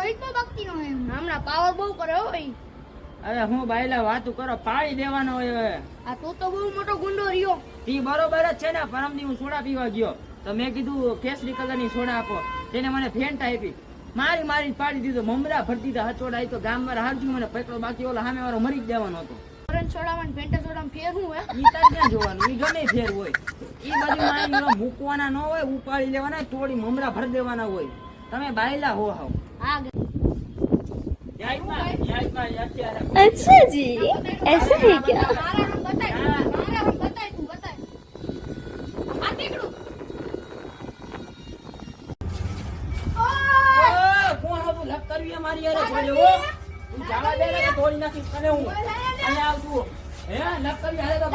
એક તો બકતી નો હે હમણાં પાવર બહુ કરે હો ભાઈ અરે હું બાયલા વાતું કરો પાડી દેવાનો હોય હવે આ તો બહુ મોટો ગુંડો રહ્યો ઈ બરોબર જ છે ને પરમદી હું સોડા પીવા ગયો તો મેં કીધું કેસરી કલરની સોડા આપો તેને મને ફેંટા આપી મારી પાડી દીધો મમરા ભરતી દીધા હચોડા તો ગામમાં હારજુ મને પકડો બાકી ઓલા સામે વાળો મરી જ દેવાનો હતો ઓરેન્જ સોડામાં ફેંટા સોડામાં ફેર હું હે ઈ તાર ક્યાં જોવાનું ઈ ગમે ફેર હોય ઈ બધું મારી ઓલા મૂકવાના ન હોય ઉપાડી લેવાના થોડી મમરા ભરી દેવાના હોય તમે બાયલા હો હાવ આ अच्छा जी ऐसा है क्या મારા હમ બતાય તું બતાય આ ટીકડું કોણ હતું લપ કરવી મારી યાર છોડ્યો તું જવા દે ને તોડી નાખીશ તને હું અહીંયા આવતું હે લપ કરવી હાલે તો